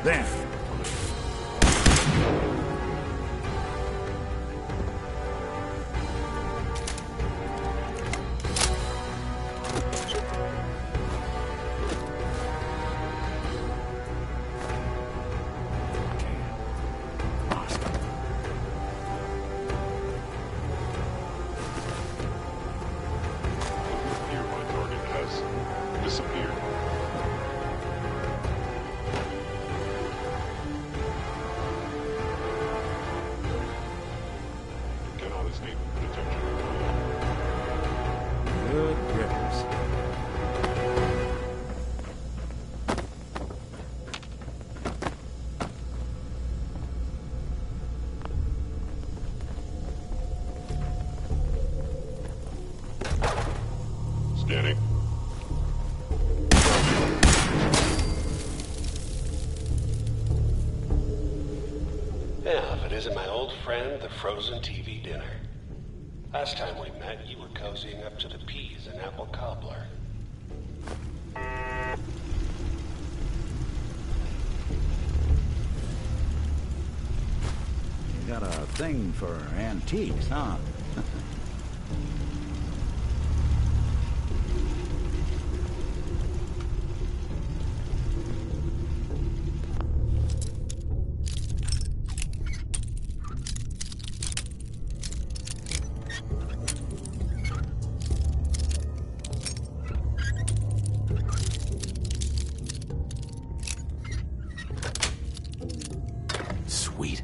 Then. Good riddance. Scanning. Yeah, if it isn't my old friend, the frozen TV dinner. Last time we met, you were cozying up to the peas and apple cobbler. You got a thing for antiques, huh? Sweet.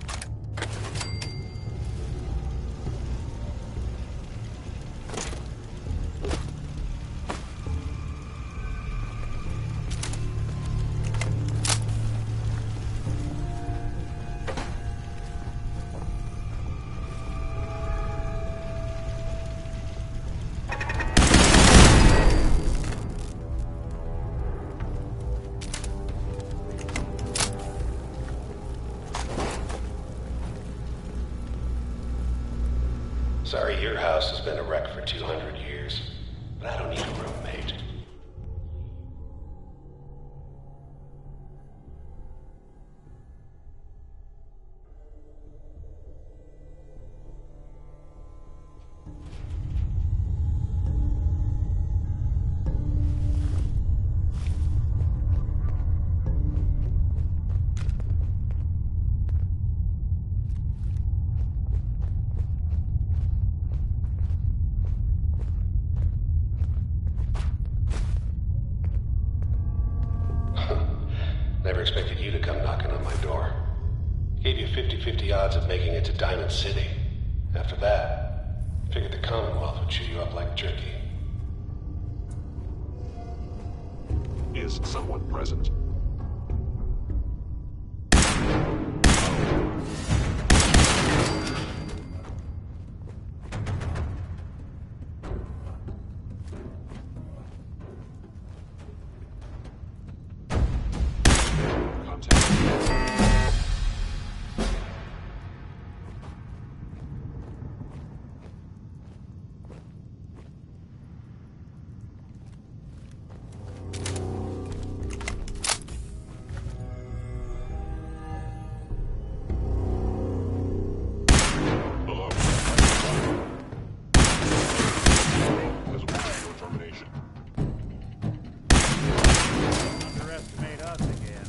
Sorry your house has been a wreck for 200 years, but I don't need a roommate. Never expected you to come knocking on my door. Gave you 50-50 odds of making it to Diamond City. After that, figured the Commonwealth would chew you up like jerky. Is someone present? Underestimate us again.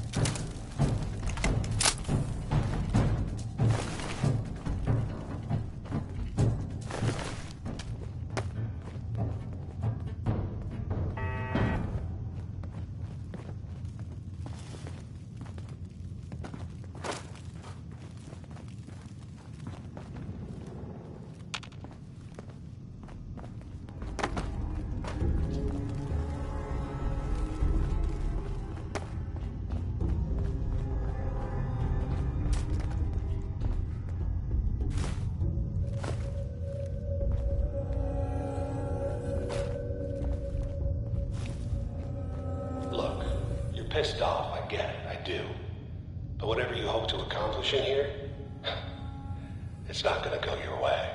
Look, you're pissed off, I get it, I do. But whatever you hope to accomplish in here, it's not gonna go your way.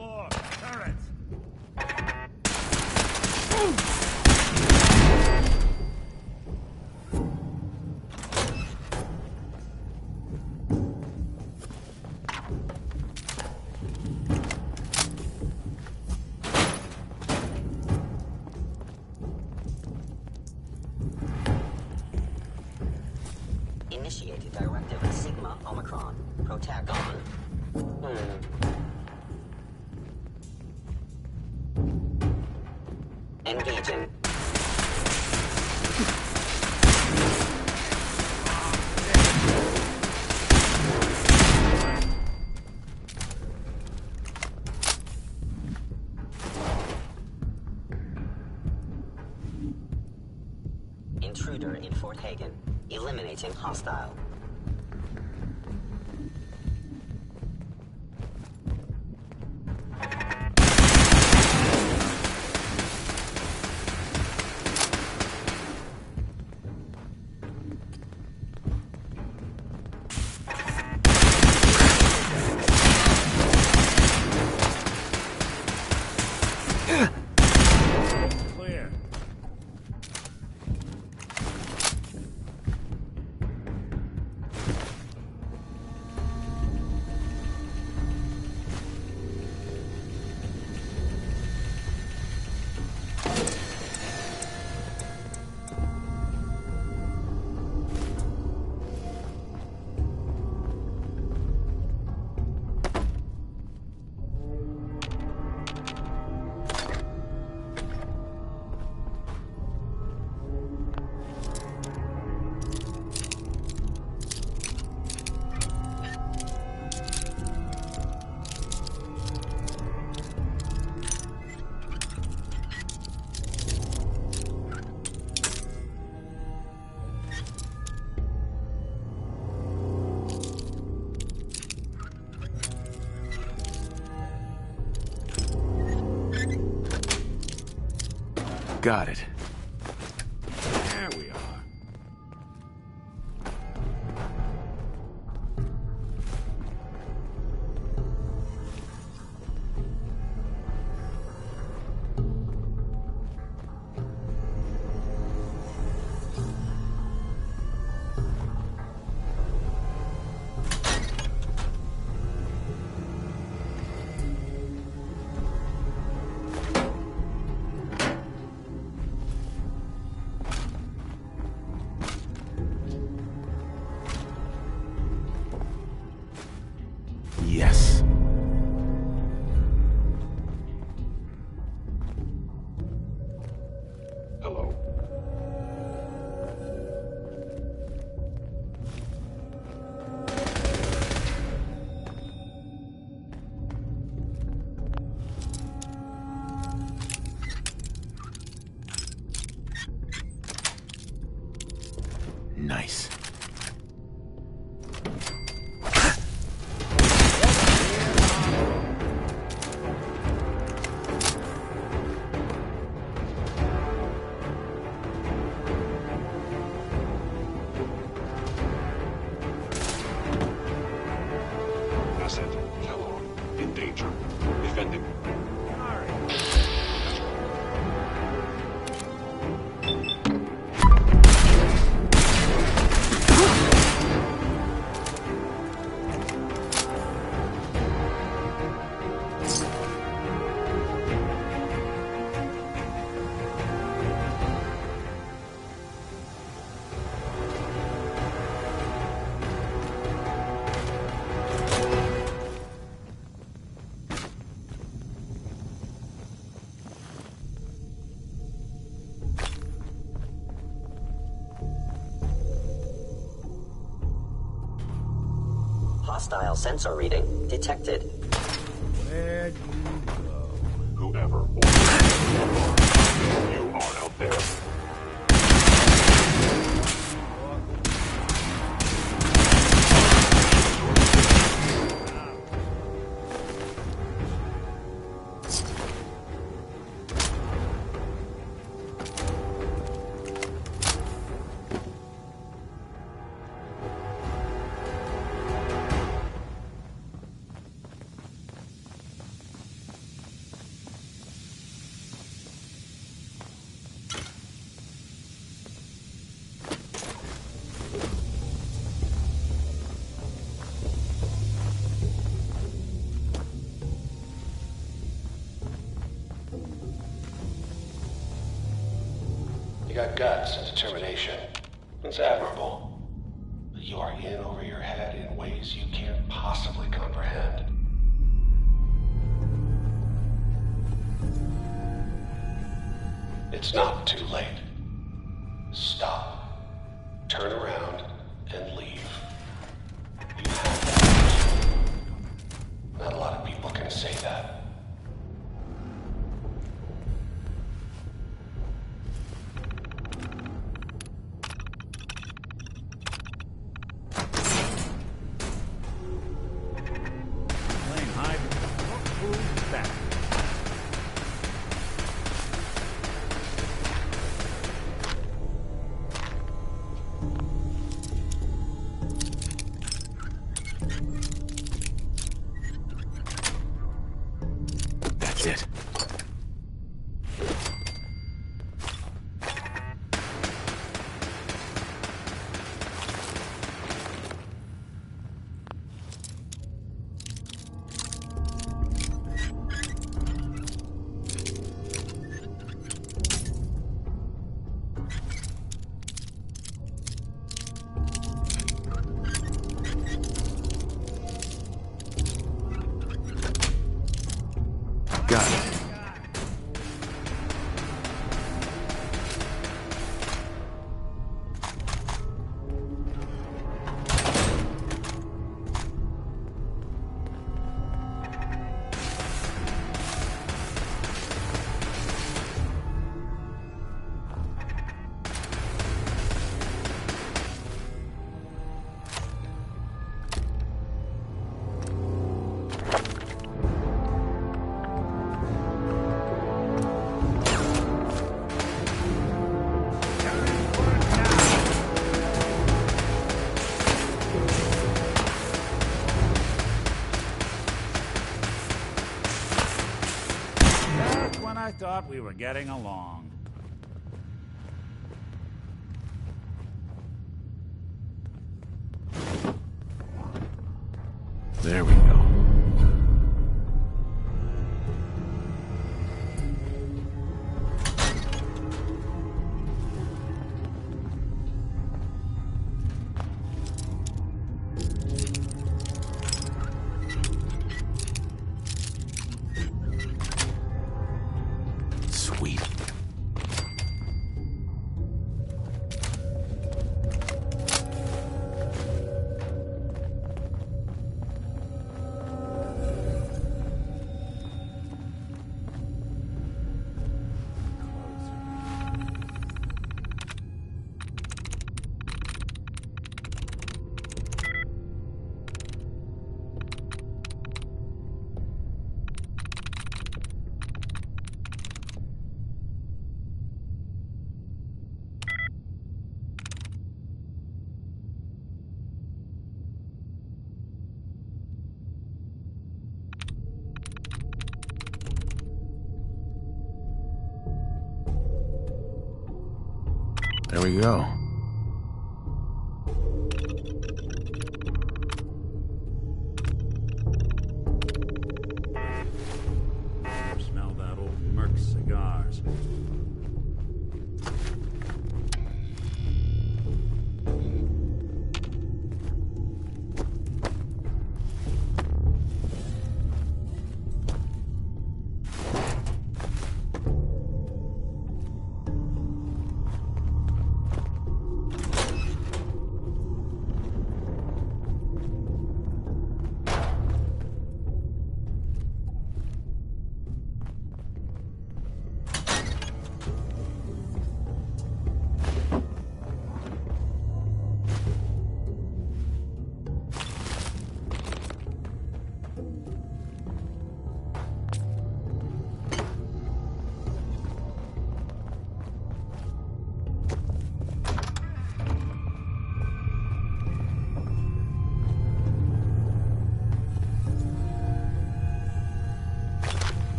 floor. Turrets. Initiated directive Sigma Omicron. Protect on. Engaging. Intruder in Fort Hagen. Eliminating hostile. Clear. Got it. There we are. Yes. Hello. Nice. Asset. Kellogg. In danger. Defending. Sorry. Hostile sensor reading detected. Where'd you go? Whoever or you are out there. got guts and determination. It's admirable. But you are in over your head in ways you can't possibly comprehend. It's not too late. Stop. Turn around and leave. You have that. Not a lot of people can say that. Playing hide. Who's that? That's it. Got it. That's when I thought we were getting along. There we go. Sweet. There we go. Smell that old Merc cigars.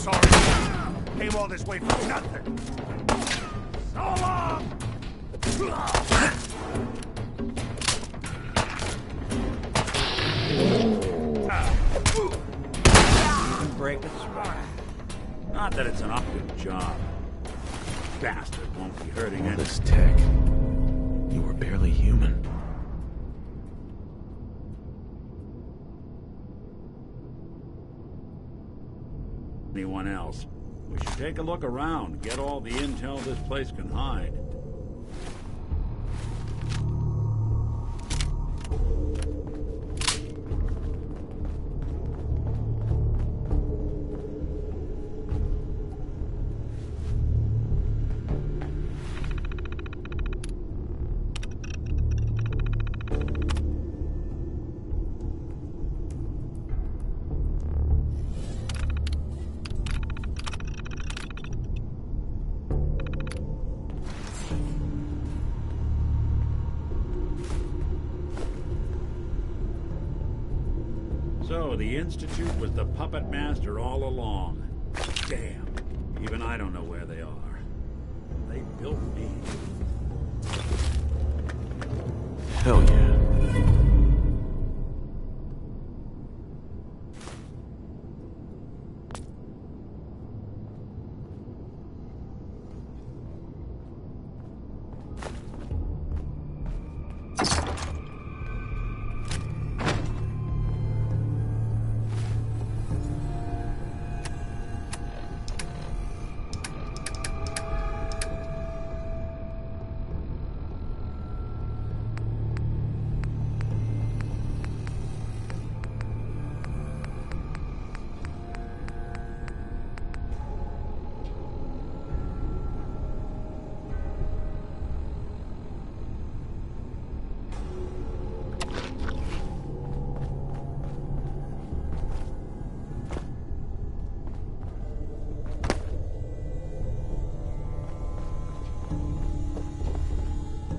sorry. Came all this way for nothing. So long! Break its spine. Not that it's an awkward job. Bastard won't be hurting All any. this tech. You were barely human. Anyone else. We should take a look around, get all the intel this place can hide. So, the Institute was the puppet master all along. Damn. Even I don't know where they are. They built me. Hell yeah.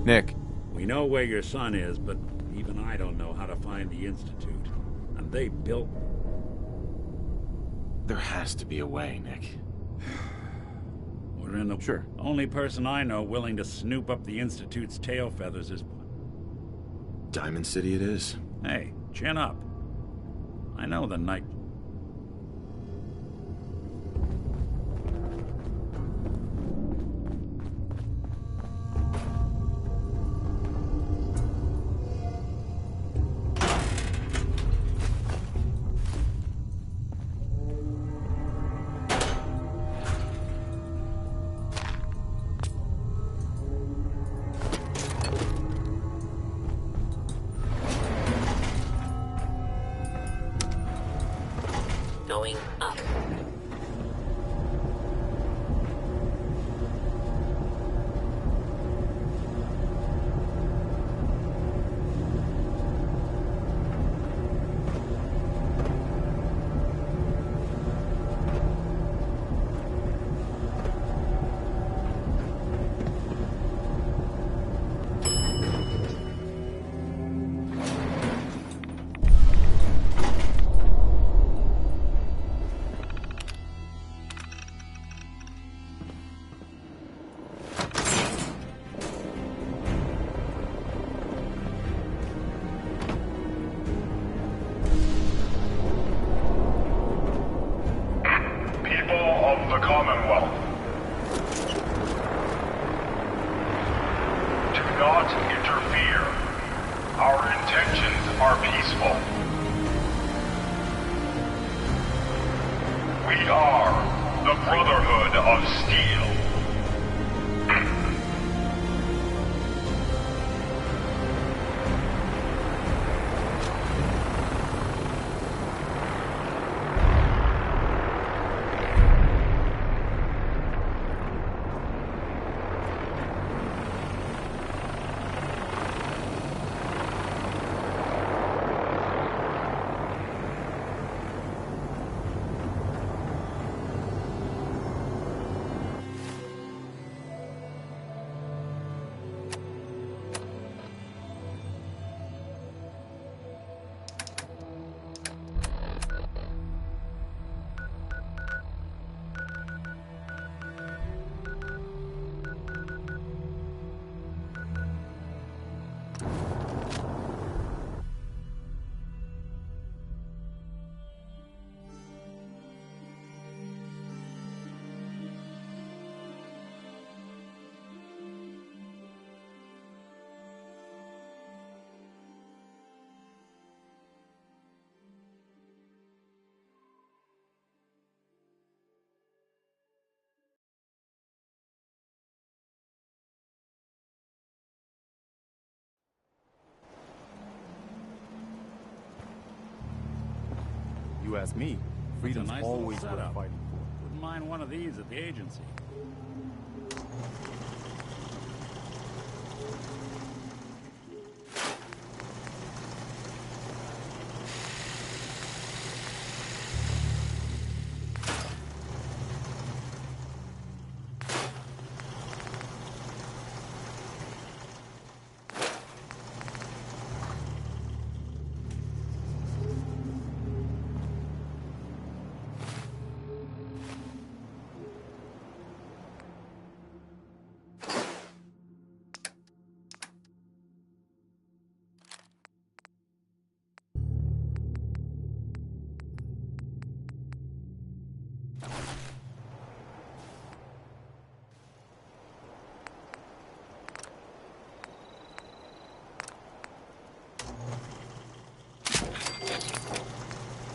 Nick. We know where your son is, but even I don't know how to find the Institute. And they built... There has to be a way, Nick. We're in the... Sure. Only person I know willing to snoop up the Institute's tail feathers is... Diamond City it is. Hey, chin up. I know the night... Going up. The Commonwealth. Do not interfere. Our intentions are peaceful. We are the Brotherhood of Steel. you ask me, freedom's nice always little worth setup. fighting for. Wouldn't mind one of these at the agency.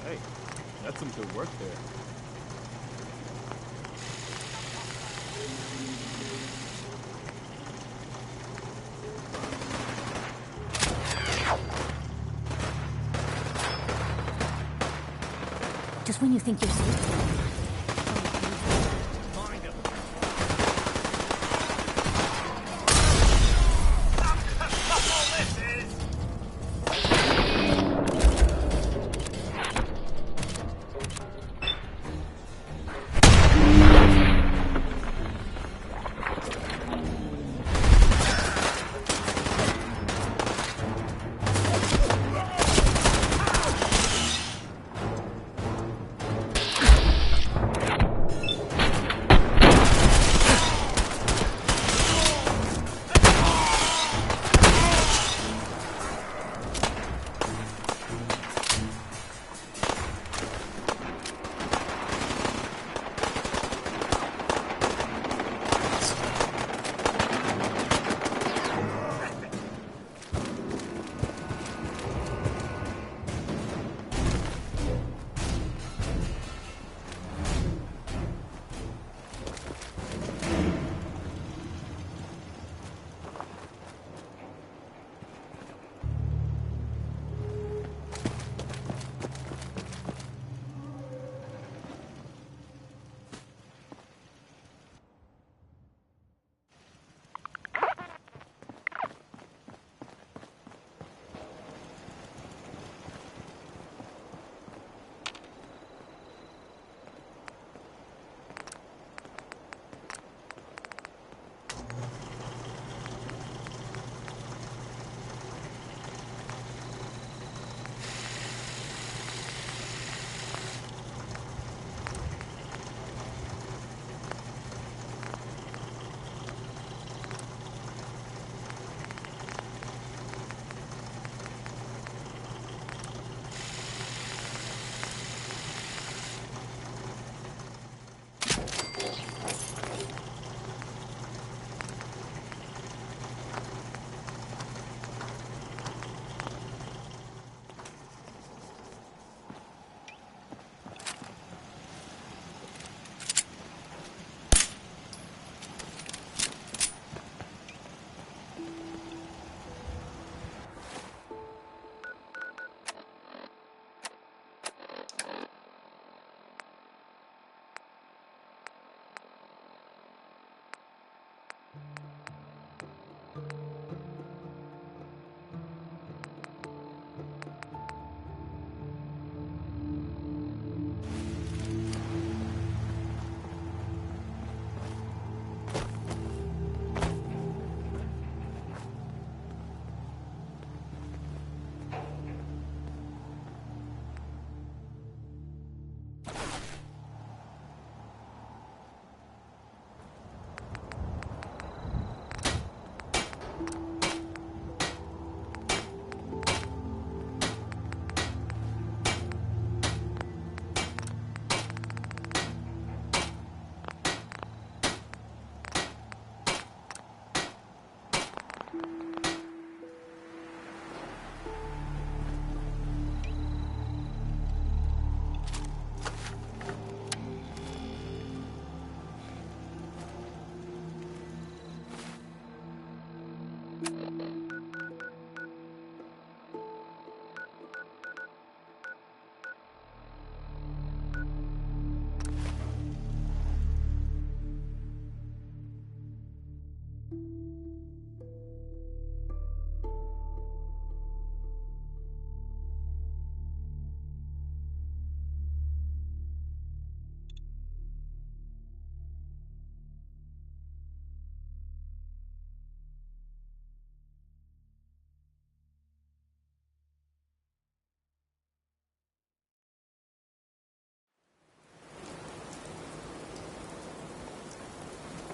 Hey, that's some good work there. Just when you think you're safe.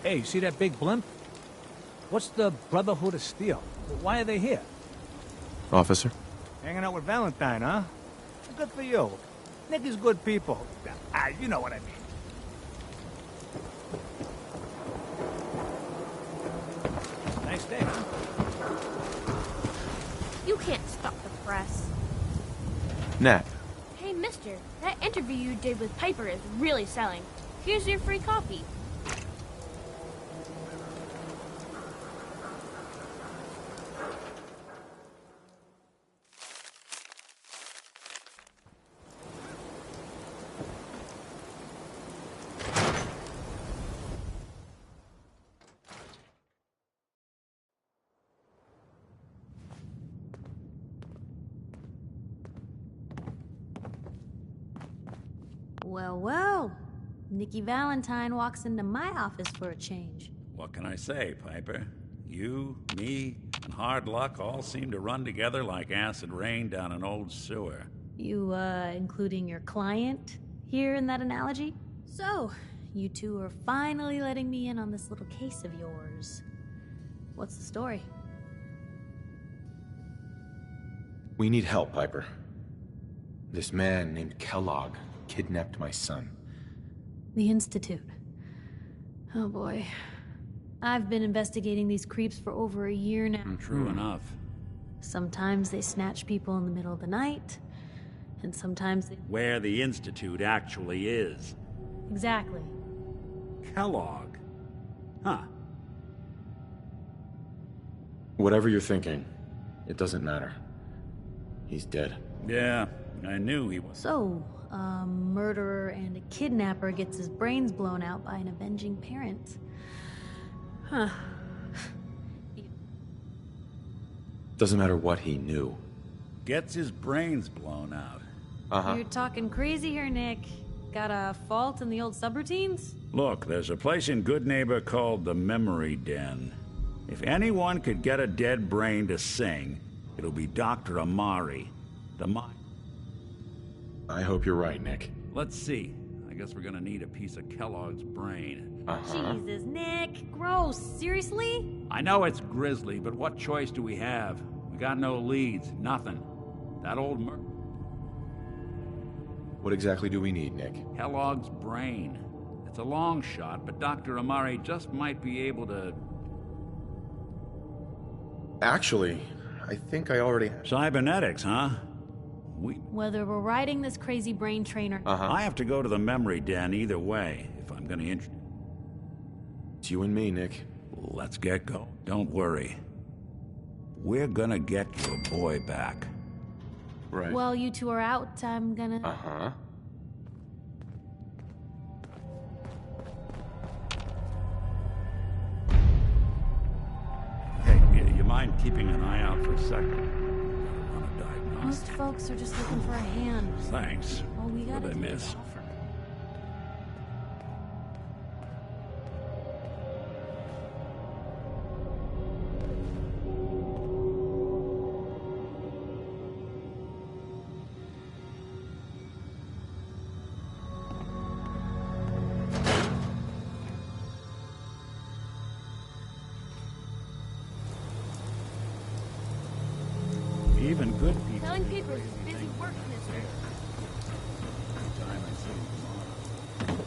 Hey, you see that big blimp? What's the Brotherhood of Steel? Why are they here? Officer? Hanging out with Valentine, huh? Good for you. Nick is good people. You know what I mean. Nice day, huh? You can't stop the press. Nat. Hey, mister, that interview you did with Piper is really selling. Here's your free coffee. Well, well. Nikki Valentine walks into my office for a change. What can I say, Piper? You, me, and hard luck all seem to run together like acid rain down an old sewer. You, including your client here in that analogy? So, you two are finally letting me in on this little case of yours. What's the story? We need help, Piper. This man named Kellogg kidnapped my son. The Institute. Oh boy. I've been investigating these creeps for over a year now. True enough. Sometimes they snatch people in the middle of the night, and sometimes they... Where the Institute actually is. Exactly. Kellogg. Huh. Whatever you're thinking, it doesn't matter. He's dead. Yeah, I knew he was. So, a murderer and a kidnapper gets his brains blown out by an avenging parent. Huh. Doesn't matter what he knew. Gets his brains blown out. Uh-huh. You're talking crazy here, Nick. Got a fault in the old subroutines? Look, there's a place in Good Neighbor called the Memory Den. If anyone could get a dead brain to sing, it'll be Dr. Amari. The mind. I hope you're right, Nick. Let's see. I guess we're gonna need a piece of Kellogg's brain. Uh-huh. Jesus, Nick. Gross. Seriously? I know it's grisly, but what choice do we have? We got no leads, nothing. That old What exactly do we need, Nick? Kellogg's brain. It's a long shot, but Dr. Amari just might be able to... Actually, I think I already have. Cybernetics, huh? Whether we're riding this crazy brain train or... I have to go to the Memory Den either way, if I'm gonna It's you and me, Nick. Let's get going. Don't worry. We're gonna get your boy back. Right. While you two are out, I'm gonna... Uh-huh. Hey, you mind keeping an eye out for a second? Run a diagnostic. Most folks are just looking for a hand. Thanks. All we gotta What'd I do is miss? offer. Even good people. Selling papers is busy work, mister. Time I see him tomorrow.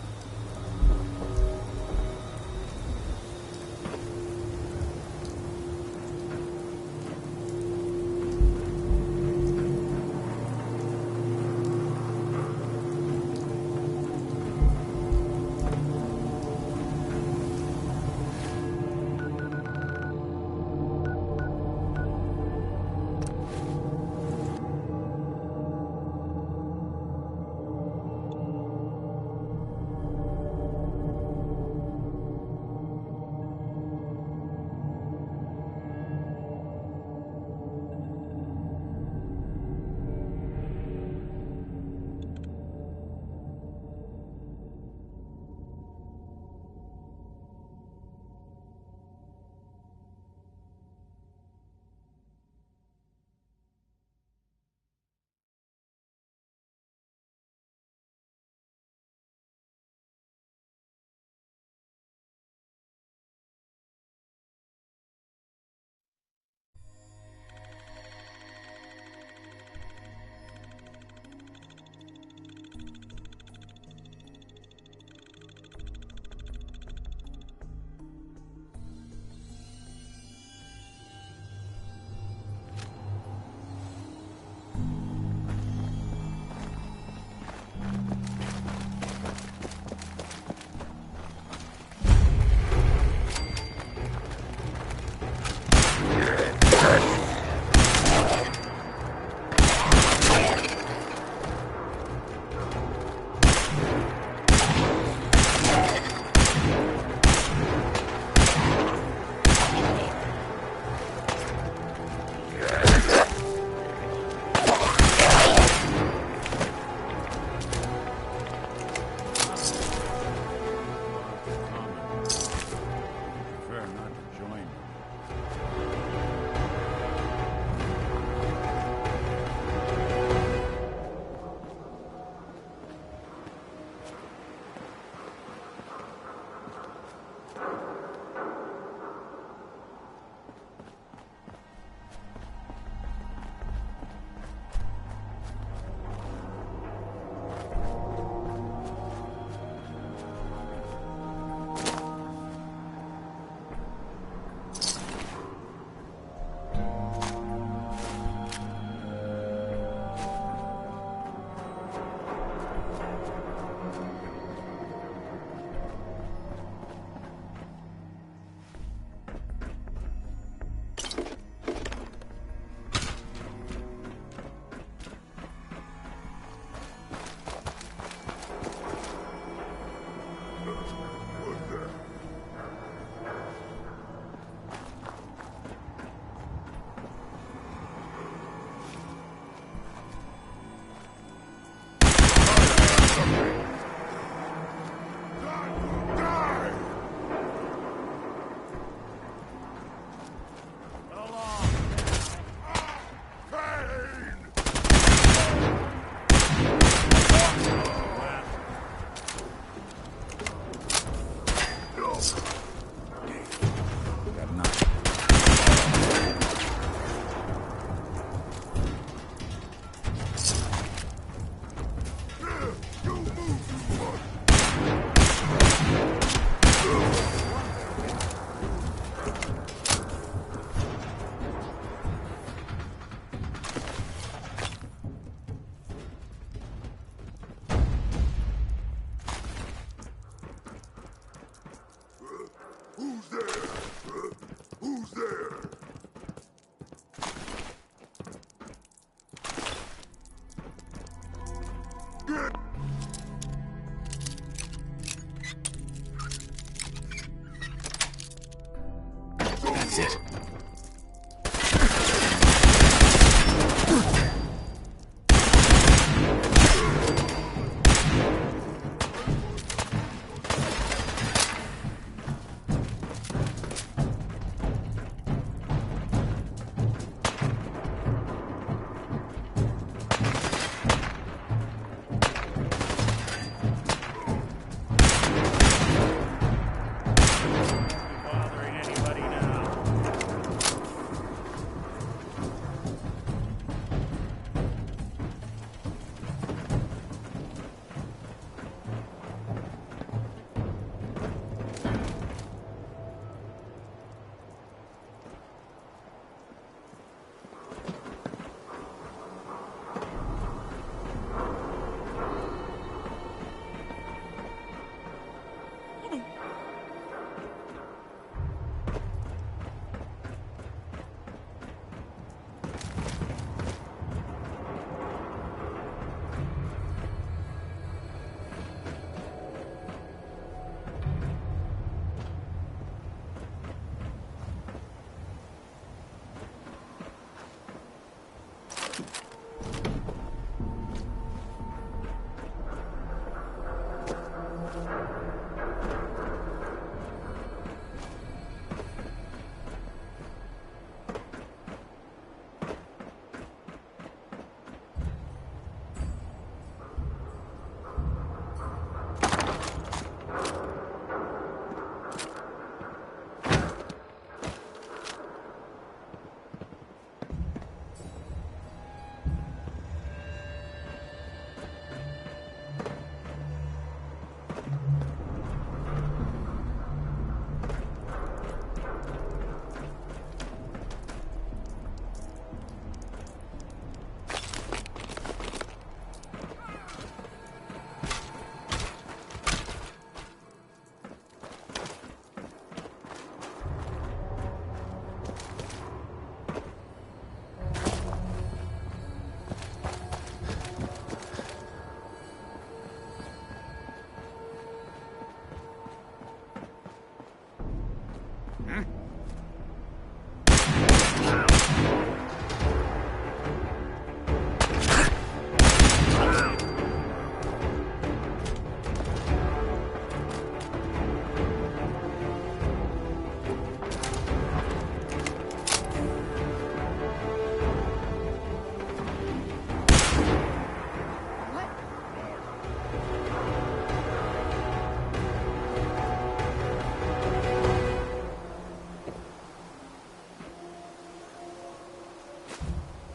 Got nothing. That's it. Bothering anybody now?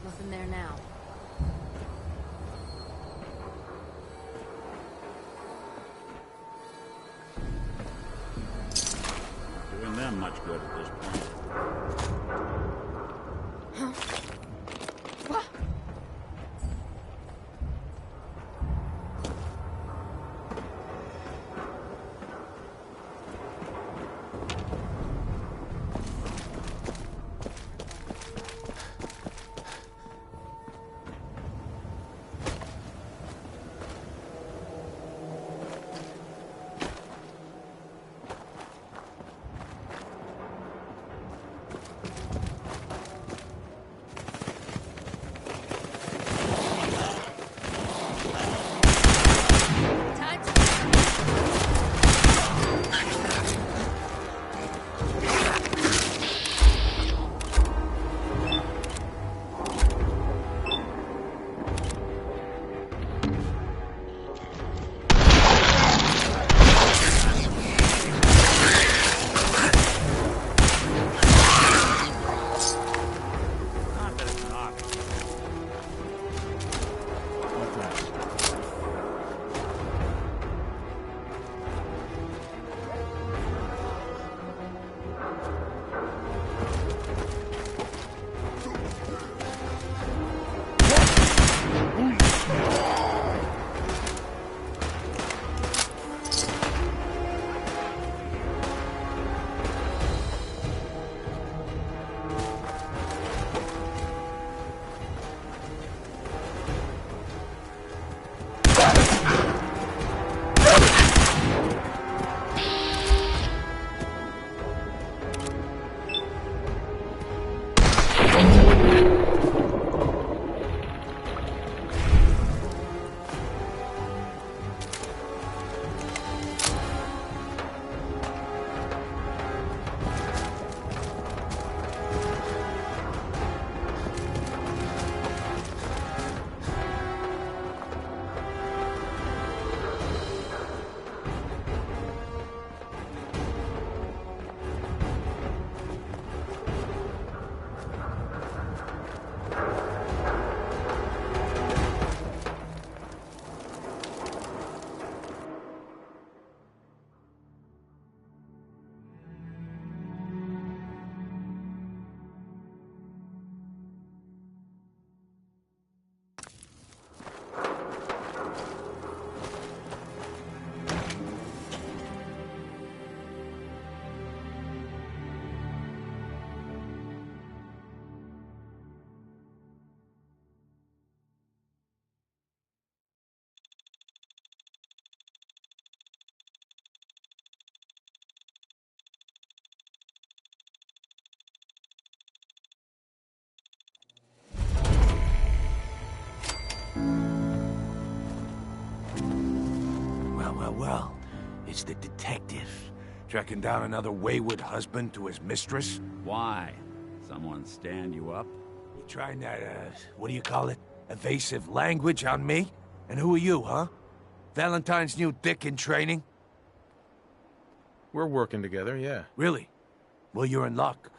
Nothing there now. Doing them much good at this point. What? It's the detective. Tracking down another wayward husband to his mistress. Why? Someone stand you up? You trying that, what do you call it? Evasive language on me? And who are you, huh? Valentine's new dick in training? We're working together, yeah. Really? Well, you're in luck.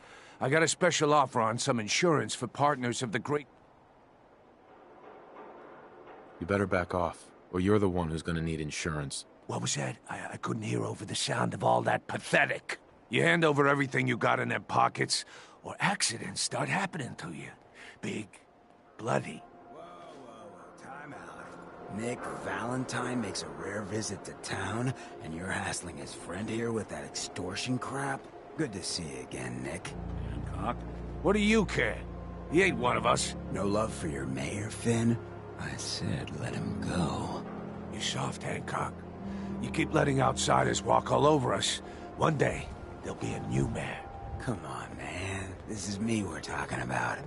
I got a special offer on some insurance for partners of the great... You better back off, or you're the one who's gonna need insurance. What was that? I couldn't hear over the sound of all that pathetic. You hand over everything you got in them pockets, or accidents start happening to you. Big, bloody. Time out. Nick Valentine makes a rare visit to town, and you're hassling his friend here with that extortion crap? Good to see you again, Nick. Hancock? What do you care? He ain't one of us. No love for your mayor, Finn? I said let him go. You soft, Hancock. You keep letting outsiders walk all over us. One day, there'll be a new mayor. Come on, man. This is me we're talking about.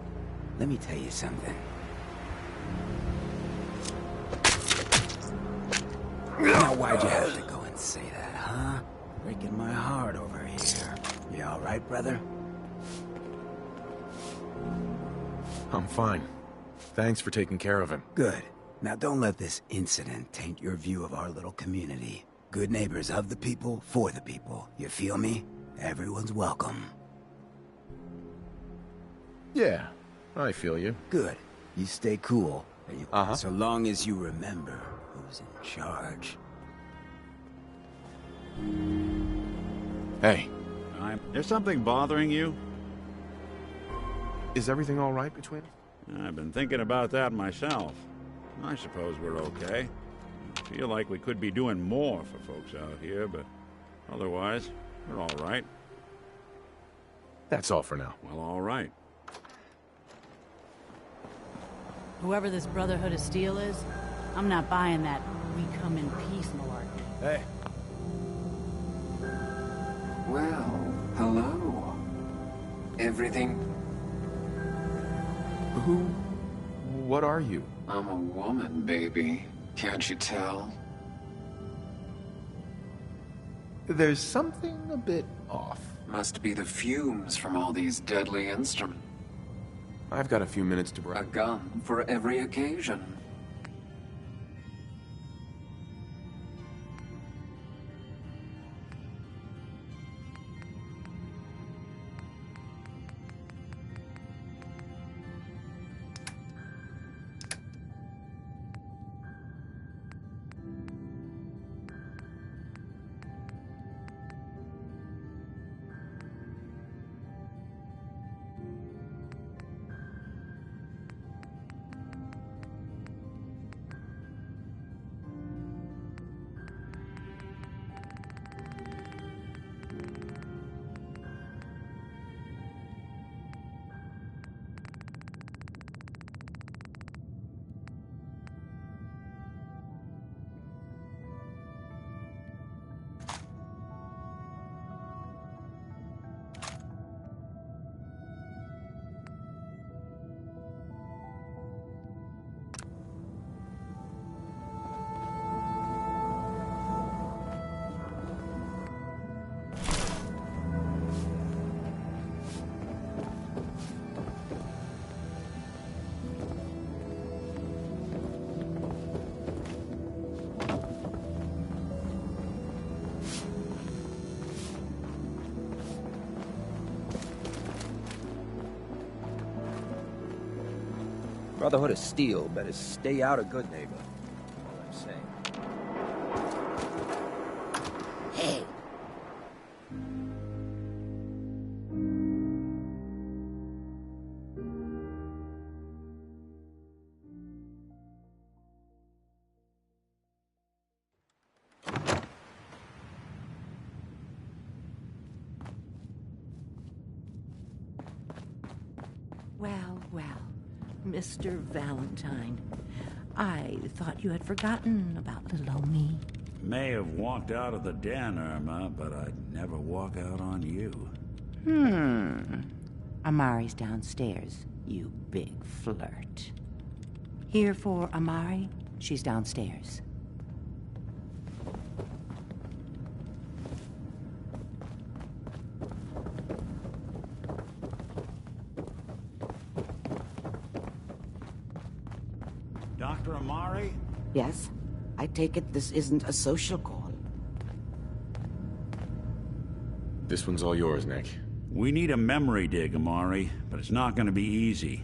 Let me tell you something. Now why'd you have to go and say that, huh? Breaking my heart over here. You alright, brother? I'm fine. Thanks for taking care of him. Good. Now don't let this incident taint your view of our little community. Good neighbors of the people, for the people. You feel me? Everyone's welcome. Yeah, I feel you. Good. You stay cool. Uh-huh. So long as you remember who's in charge. Hey. There's something bothering you? Is everything all right between us? I've been thinking about that myself. I suppose we're okay. I feel like we could be doing more for folks out here, but otherwise, we're all right. That's all for now. Well, all right. Whoever this Brotherhood of Steel is, I'm not buying that we come in peace malarkey. Hey. Well, hello. Everything... What are you? I'm a woman, baby. Can't you tell? There's something a bit off. Must be the fumes from all these deadly instruments. I've got a few minutes to A gun for every occasion. Brotherhood of Steel better stay out of Good Neighbor. All I'm saying. Hey. Well, well. Mr. Valentine. I thought you had forgotten about little old me. May have walked out of the den, Irma, but I'd never walk out on you. Amari's downstairs, you big flirt. Here for Amari? She's downstairs. Amari? Yes? I take it this isn't a social call. This one's all yours, Nick. We need a memory dig, Amari, but it's not gonna be easy.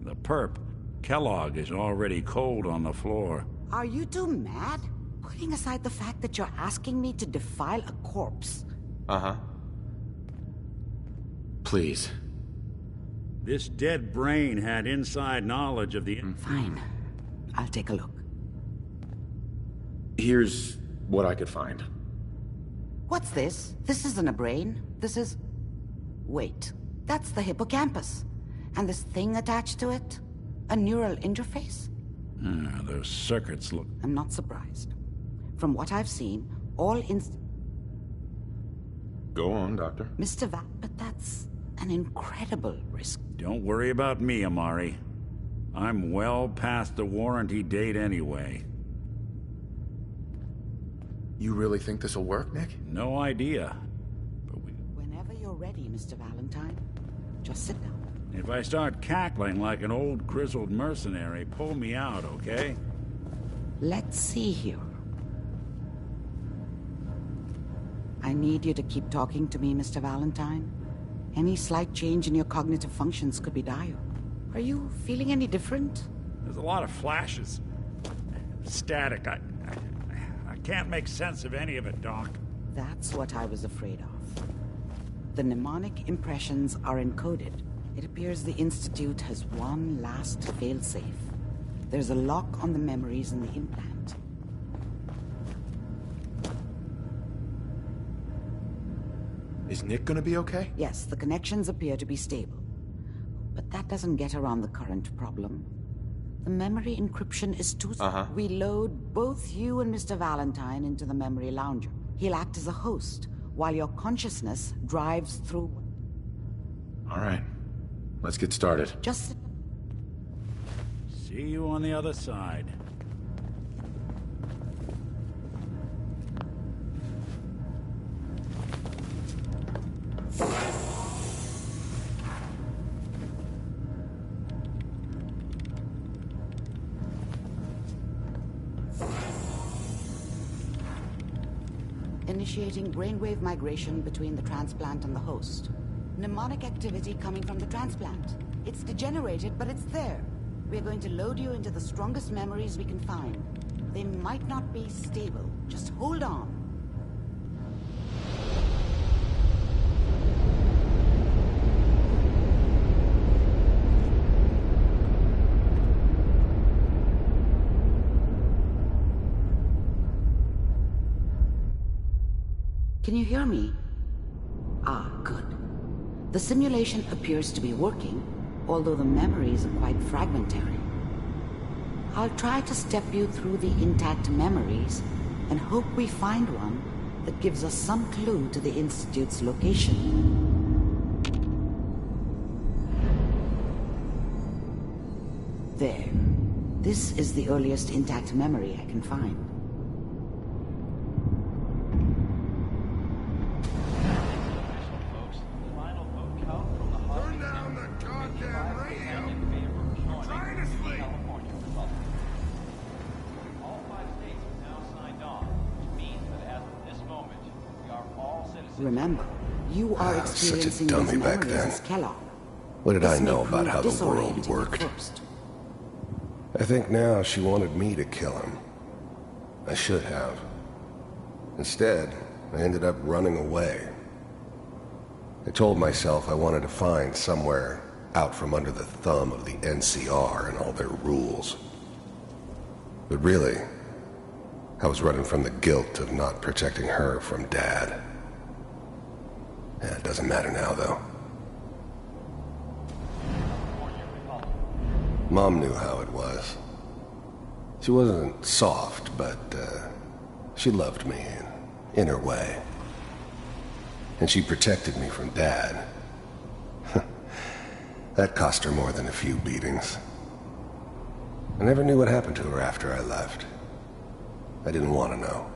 The perp, Kellogg, is already cold on the floor. Are you two mad? Putting aside the fact that you're asking me to defile a corpse. Uh-huh. Please. This dead brain had inside knowledge of the... Fine. I'll take a look. Here's what I could find. What's this? This isn't a brain. This is... Wait. That's the hippocampus. And this thing attached to it? A neural interface? Those circuits look... I'm not surprised. From what I've seen, all Go on, Doctor. Mr. But that's an incredible risk. Don't worry about me, Amari. I'm well past the warranty date anyway. You really think this'll work, Nick? No idea. Whenever you're ready, Mr. Valentine, just sit down. If I start cackling like an old grizzled mercenary, pull me out, okay? Let's see here. I need you to keep talking to me, Mr. Valentine. Any slight change in your cognitive functions could be dire. Are you feeling any different? There's a lot of flashes. Static. I can't make sense of any of it, Doc. That's what I was afraid of. The mnemonic impressions are encoded. It appears the Institute has one last failsafe. There's a lock on the memories in the implant. Is Nick gonna be okay? Yes, the connections appear to be stable. But that doesn't get around the current problem. The memory encryption is too... We load both you and Mr. Valentine into the memory lounger. He'll act as a host, while your consciousness drives through... All right. Let's get started. Just... See you on the other side. Initiating brainwave migration between the transplant and the host. Mnemonic activity coming from the transplant. It's degenerated, but it's there. We're going to load you into the strongest memories we can find. They might not be stable. Just hold on. Can you hear me? Ah, good. The simulation appears to be working, although the memories are quite fragmentary. I'll try to step you through the intact memories and hope we find one that gives us some clue to the Institute's location. There. This is the earliest intact memory I can find. Remember, you are experiencing such a dummy these back memories then. as Kellogg. What did I This may know about prove how the world disorienting worked? at first. I think now she wanted me to kill him. I should have. Instead, I ended up running away. I told myself I wanted to find somewhere out from under the thumb of the NCR and all their rules. But really, I was running from the guilt of not protecting her from Dad. Yeah, it doesn't matter now, though. Mom knew how it was. She wasn't soft, but she loved me in her way. And she protected me from Dad. That cost her more than a few beatings. I never knew what happened to her after I left. I didn't want to know.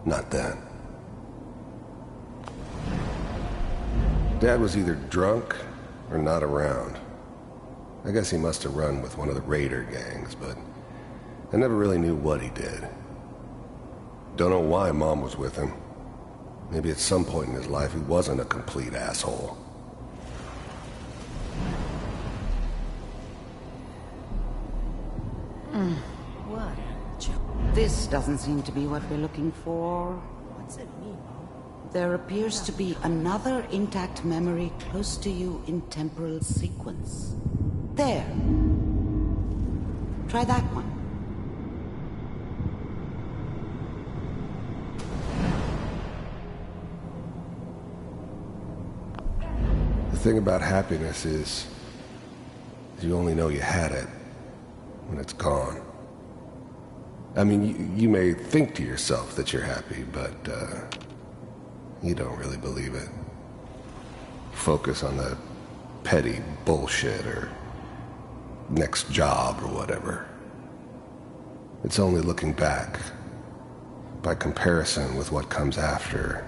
Not then. Dad was either drunk or not around. I guess he must have run with one of the raider gangs, but I never really knew what he did. Don't know why Mom was with him. Maybe at some point in his life he wasn't a complete asshole. What? This doesn't seem to be what we're looking for. What's it mean, Mom? There appears to be another intact memory close to you in temporal sequence. There. Try that one. The thing about happiness is you only know you had it when it's gone. I mean, you may think to yourself that you're happy, but you don't really believe it. Focus on the petty bullshit or next job or whatever. It's only looking back, by comparison with what comes after,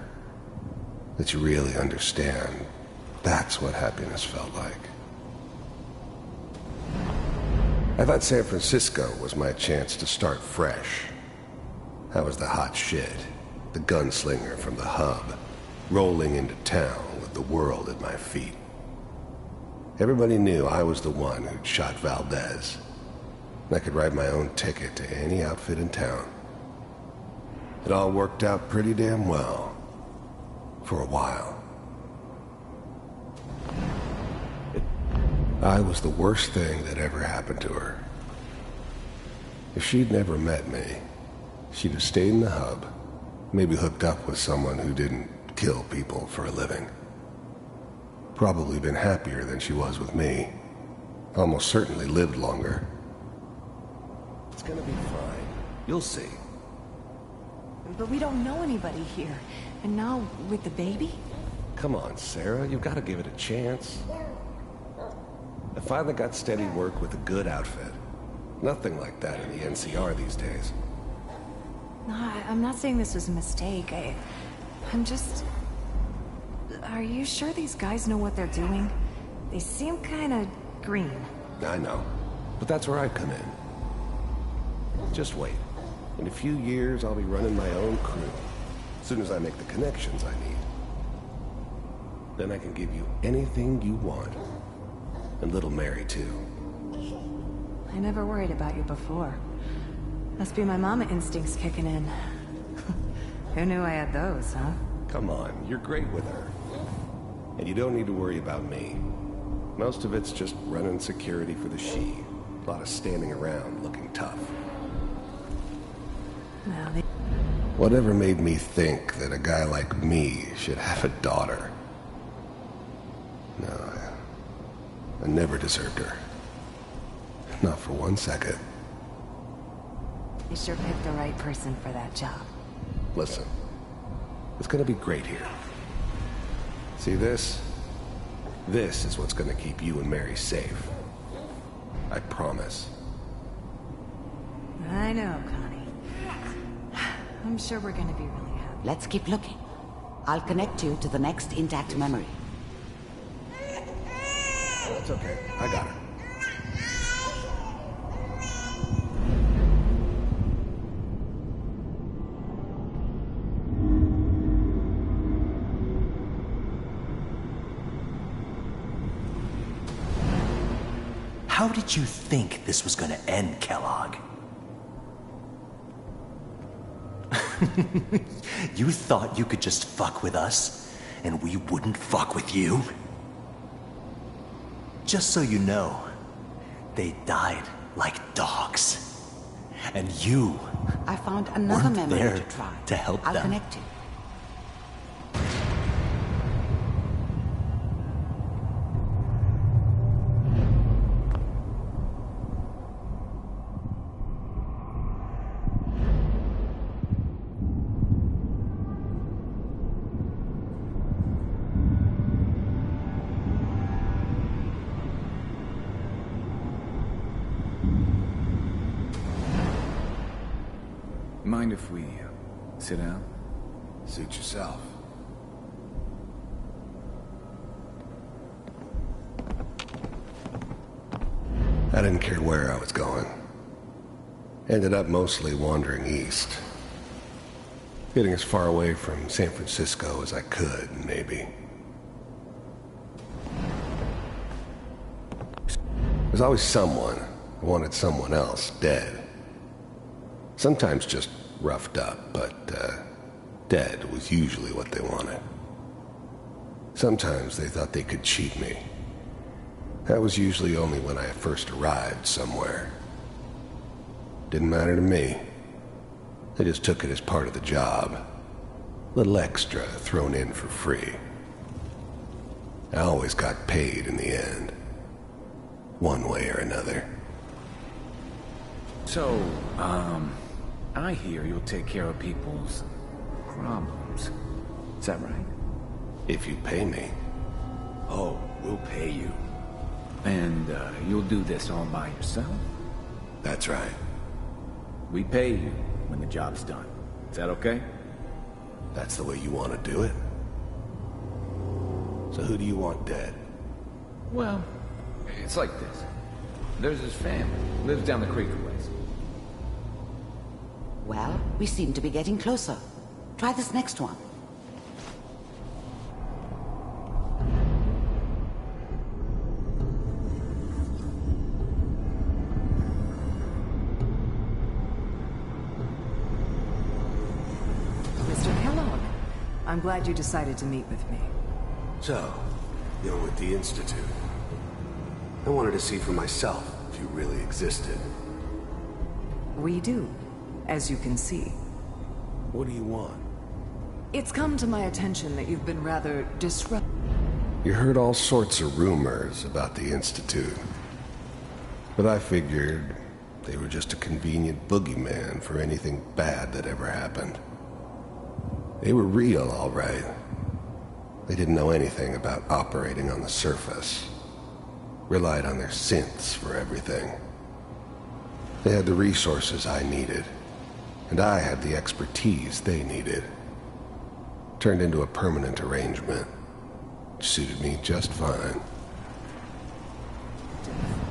that you really understand. That's what happiness felt like. I thought San Francisco was my chance to start fresh. I was the hot shit, the gunslinger from the hub, rolling into town with the world at my feet. Everybody knew I was the one who'd shot Valdez. I could write my own ticket to any outfit in town. It all worked out pretty damn well. For a while. I was the worst thing that ever happened to her. If she'd never met me, she'd have stayed in the hub, maybe hooked up with someone who didn't kill people for a living. Probably been happier than she was with me. Almost certainly lived longer. It's gonna be fine. You'll see. But we don't know anybody here. And now, with the baby? Come on, Sarah, you've got to give it a chance. I finally got steady work with a good outfit. Nothing like that in the NCR these days. No, I'm not saying this was a mistake. I'm just... Are you sure these guys know what they're doing? They seem kinda green. I know. But that's where I come in. Just wait. In a few years, I'll be running my own crew. As soon as I make the connections I need. Then I can give you anything you want. And little Mary, too. I never worried about you before. Must be my mama instincts kicking in. Who knew I had those, huh? Come on, you're great with her. And you don't need to worry about me. Most of it's just running security for the she. A lot of standing around looking tough. Well, Whatever made me think that a guy like me should have a daughter? No, I never deserved her. Not for 1 second. You sure picked the right person for that job. Listen, it's gonna be great here. See this? This is what's gonna keep you and Mary safe. I promise. I know, Connie. I'm sure we're gonna be really happy. Let's keep looking. I'll connect you to the next intact memory. It's okay. I got her. How did you think this was gonna end, Kellogg? You thought you could just fuck with us, and we wouldn't fuck with you? Just so you know, they died like dogs. And you I found another weren't memory there to try. to help I'll them. connect you. Mind if we sit down? Suit yourself. I didn't care where I was going. Ended up mostly wandering east. Getting as far away from San Francisco as I could, maybe. There's always someone who wanted someone else dead. Sometimes just roughed up, but dead was usually what they wanted. Sometimes they thought they could cheat me. That was usually only when I first arrived somewhere. Didn't matter to me. They just took it as part of the job. Little extra thrown in for free. I always got paid in the end. One way or another. So, I hear you'll take care of people's problems. Is that right? If you pay me. Oh, we'll pay you. And, you'll do this all by yourself? That's right. We pay you when the job's done. Is that okay? That's the way you want to do it? So who do you want dead? Well, it's like this. There's his family. Lives down the creek a ways. Well, we seem to be getting closer. Try this next one. Mr. Kellogg, I'm glad you decided to meet with me. So, you're with the Institute. I wanted to see for myself if you really existed. We do, as you can see. What do you want? It's come to my attention that you've been rather disruptive. You heard all sorts of rumors about the Institute. But I figured they were just a convenient boogeyman for anything bad that ever happened. They were real, all right. They didn't know anything about operating on the surface. Relied on their synths for everything. They had the resources I needed, and I had the expertise they needed. Turned into a permanent arrangement, which suited me just fine.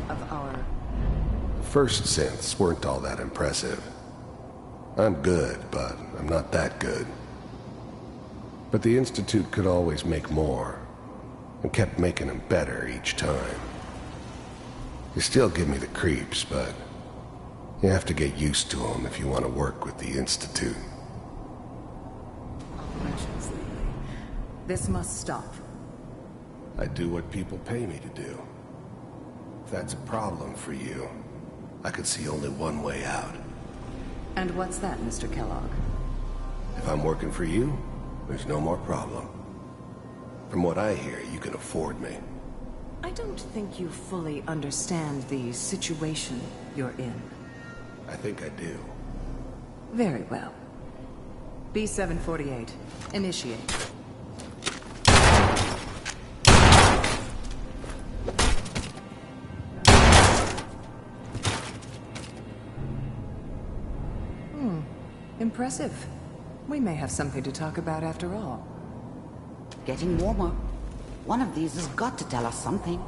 Of our... The first synths weren't all that impressive. I'm good, but I'm not that good. But the Institute could always make more, and kept making them better each time. They still give me the creeps, but you have to get used to them if you want to work with the Institute. Operations lately. This must stop. I do what people pay me to do. If that's a problem for you, I could see only one way out. And what's that, Mr. Kellogg? If I'm working for you, there's no more problem. From what I hear, you can afford me. I don't think you fully understand the situation you're in. I think I do. Very well. B-748, initiate. Impressive. We may have something to talk about after all. Getting warmer. One of these has got to tell us something.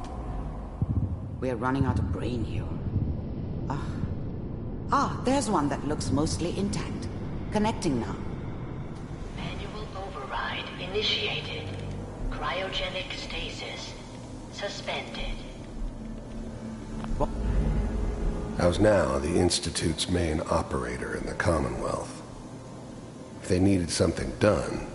We're running out of brain here. There's one that looks mostly intact. Connecting now. Manual override initiated. Cryogenic stasis suspended. I was now the Institute's main operator in the Commonwealth. If they needed something done,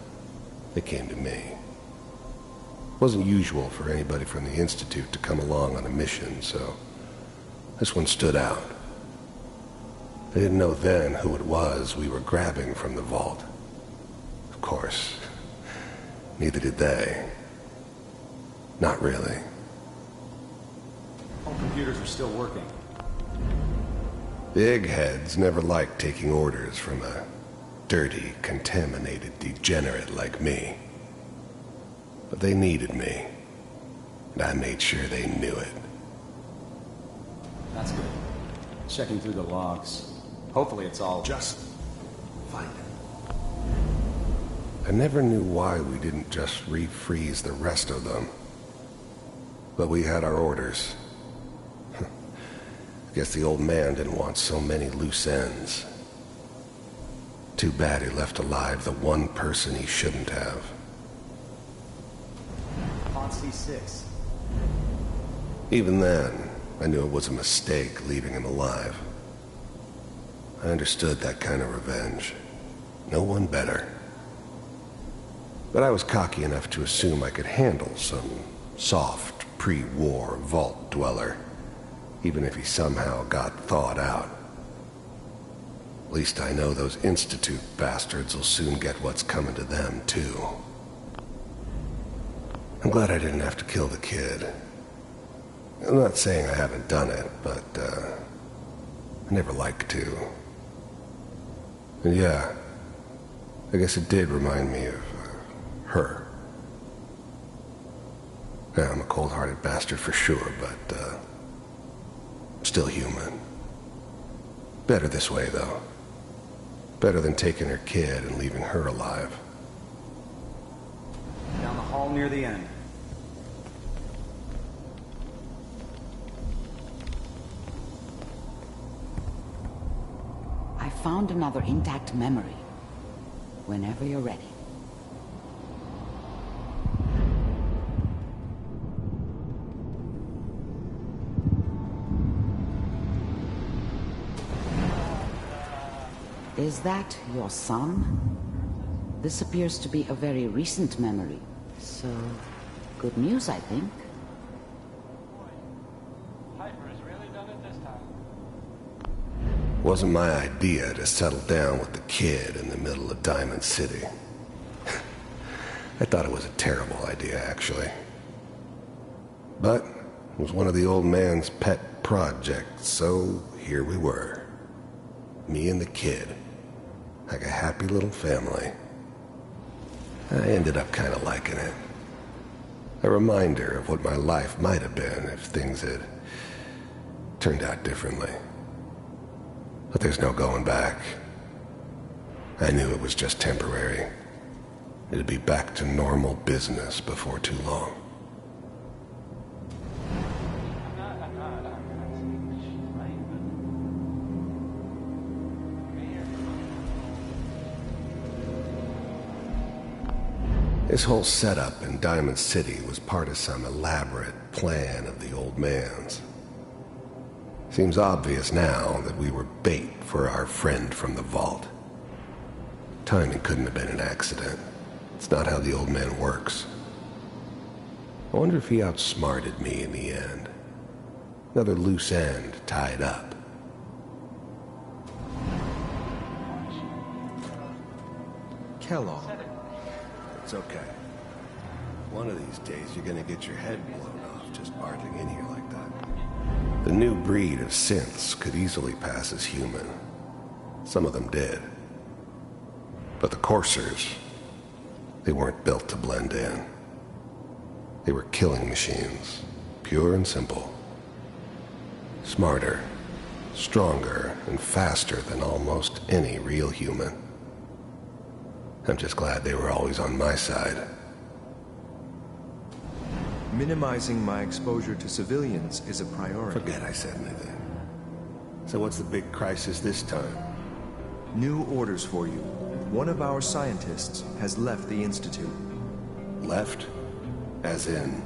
they came to me. It wasn't usual for anybody from the Institute to come along on a mission, so this one stood out. They didn't know then who it was we were grabbing from the vault. Of course, neither did they. Not really. All computers are still working. The eggheads never liked taking orders from a dirty, contaminated degenerate like me. But they needed me, and I made sure they knew it. That's good. Checking through the logs. Hopefully it's all... Just find it. I never knew why we didn't just refreeze the rest of them. But we had our orders. Guess the old man didn't want so many loose ends. Too bad he left alive the one person he shouldn't have. On C6. Even then, I knew it was a mistake leaving him alive. I understood that kind of revenge. No one better. But I was cocky enough to assume I could handle some soft, pre-war vault dweller, even if he somehow got thawed out. At least I know those Institute bastards will soon get what's coming to them, too. I'm glad I didn't have to kill the kid. I'm not saying I haven't done it, but, I never like to. And yeah, I guess it did remind me of, her. Yeah, I'm a cold-hearted bastard for sure, but, still human. Better this way, though. Better than taking her kid and leaving her alive. Down the hall near the end. I found another intact memory. Whenever you're ready. Is that your son? This appears to be a very recent memory. So, good news, I think. Wasn't my idea to settle down with the kid in the middle of Diamond City. I thought it was a terrible idea, actually. But it was one of the old man's pet projects, so here we were. Me and the kid. Like a happy little family. I ended up kind of liking it. A reminder of what my life might have been if things had turned out differently. But there's no going back. I knew it was just temporary. It'd be back to normal business before too long. This whole setup in Diamond City was part of some elaborate plan of the old man's. Seems obvious now that we were bait for our friend from the vault. Timing couldn't have been an accident. It's not how the old man works. I wonder if he outsmarted me in the end. Another loose end tied up. Kellogg. It's okay. One of these days you're gonna get your head blown off just barging in here like that. The new breed of synths could easily pass as human. Some of them did. But the coursers, they weren't built to blend in. They were killing machines, pure and simple. Smarter, stronger, and faster than almost any real human. I'm just glad they were always on my side. Minimizing my exposure to civilians is a priority. Forget I said anything. So what's the big crisis this time? New orders for you. One of our scientists has left the Institute. Left? As in?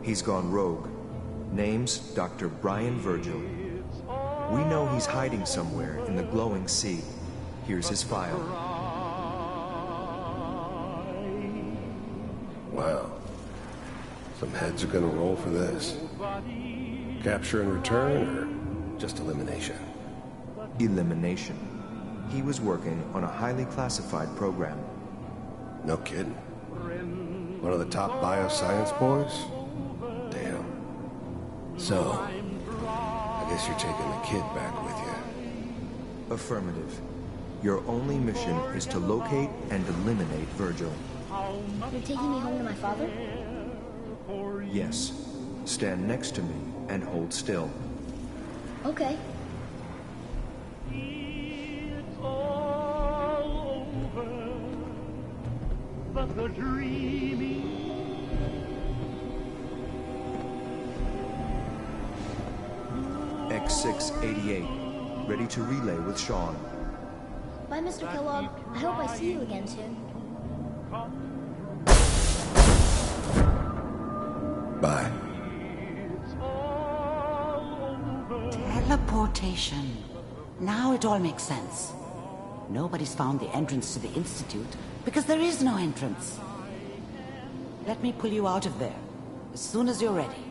He's gone rogue. Name's Dr. Brian Virgil. We know he's hiding somewhere in the glowing sea. Here's his file. Wow. Some heads are gonna roll for this. Capture and return, or just elimination? Elimination. He was working on a highly classified program. No kidding. One of the top bioscience boys? Damn. So, I guess you're taking the kid back with you. Affirmative. Your only mission is to locate and eliminate Virgil. You're taking me home to my father? Yes. Stand next to me and hold still. Okay. But the dreaming. 6688. Ready to relay with Sean. Bye, Mr. Kellogg. I hope I see you again soon. Bye. Teleportation. Now it all makes sense. Nobody's found the entrance to the Institute because there is no entrance. Let me pull you out of there as soon as you're ready.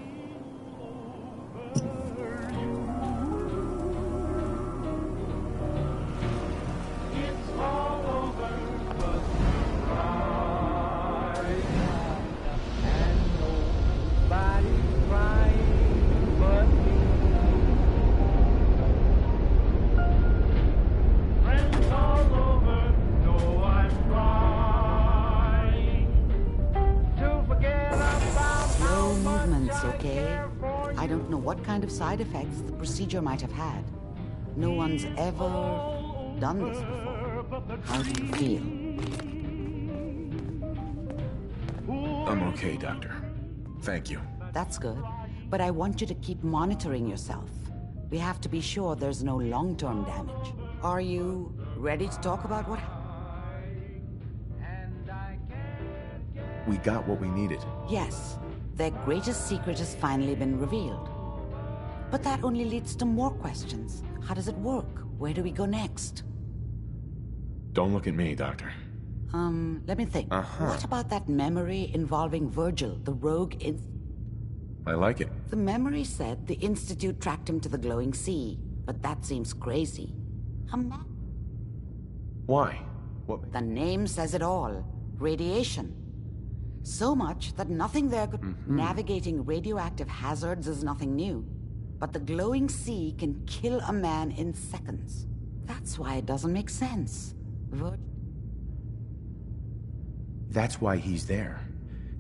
Side effects the procedure might have had. No one's ever done this before. How do you feel? I'm okay, Doctor. Thank you. That's good. But I want you to keep monitoring yourself. We have to be sure there's no long-term damage. Are you ready to talk about what happened? We got what we needed. Yes. Their greatest secret has finally been revealed. But that only leads to more questions. How does it work? Where do we go next? Don't look at me, Doctor. Let me think. What about that memory involving Virgil, the rogue I like it. The memory said the Institute tracked him to the glowing sea, but that seems crazy. Why? What? The name says it all. Radiation. So much that nothing there could... Navigating radioactive hazards is nothing new. But the glowing sea can kill a man in seconds. That's why it doesn't make sense. That's why he's there.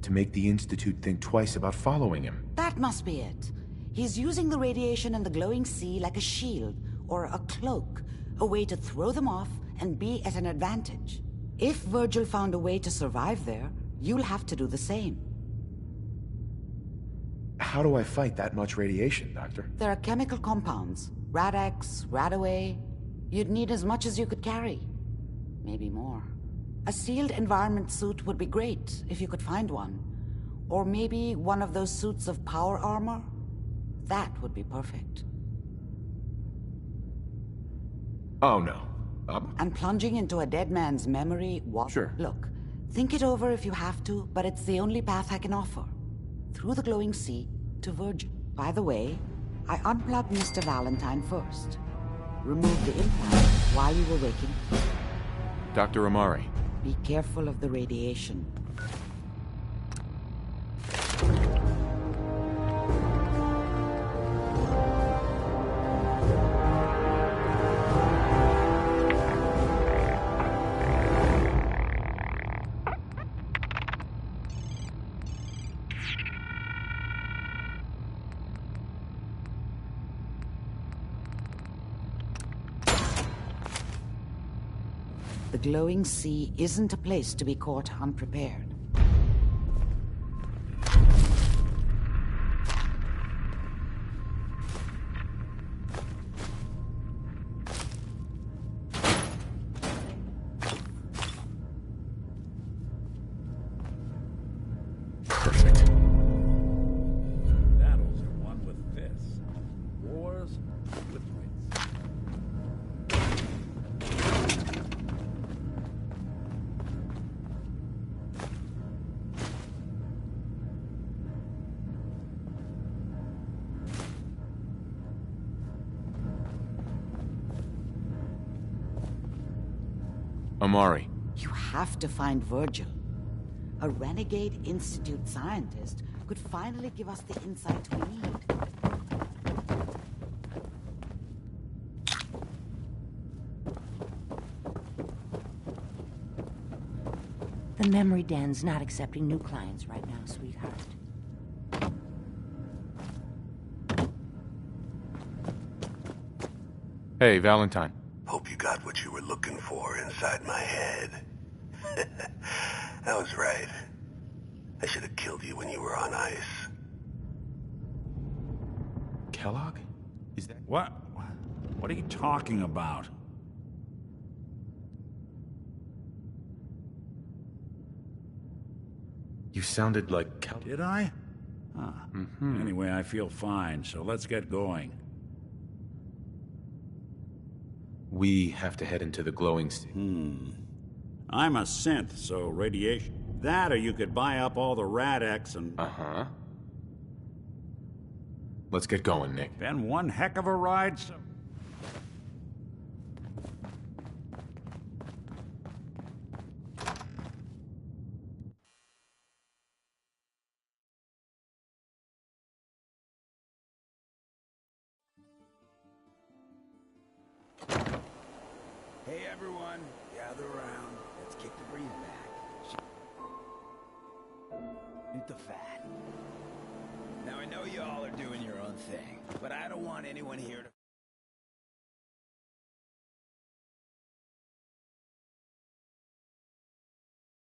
To make the Institute think twice about following him. That must be it. He's using the radiation in the glowing sea like a shield, or a cloak, a way to throw them off and be at an advantage. If Virgil found a way to survive there, you'll have to do the same. How do I fight that much radiation, Doctor? There are chemical compounds. Rad-X, Radaway. You'd need as much as you could carry. Maybe more. A sealed environment suit would be great, if you could find one. Or maybe one of those suits of power armor? That would be perfect. Oh, no. And plunging into a dead man's memory... Sure. Look, think it over if you have to, but it's the only path I can offer. Through the glowing sea to Virgil. By the way, I unplugged Mr. Valentine first. Removed the implant while you were waking. Dr. Amari. Be careful of the radiation. The glowing sea isn't a place to be caught unprepared. Perfect. Battles are won with fists. Wars with wits. Amari. You have to find Virgil. A renegade Institute scientist could finally give us the insight we need. The memory den's not accepting new clients right now, sweetheart. Hey, Valentine. Hope you got what you were looking for inside my head. I was right. I should have killed you when you were on ice. Kellogg? Is that... What? What are you talking about? You sounded like Kel... Did I? Ah. Anyway, I feel fine, so let's get going. We have to head into the glowing sea. I'm a synth, so radiation. That or you could buy up all the Rad-X and... Uh-huh. Let's get going, Nick. Been one heck of a ride, so... Hey everyone, gather around. Let's kick the breeze back. Eat the fat. Now I know you all are doing your own thing, but I don't want anyone here to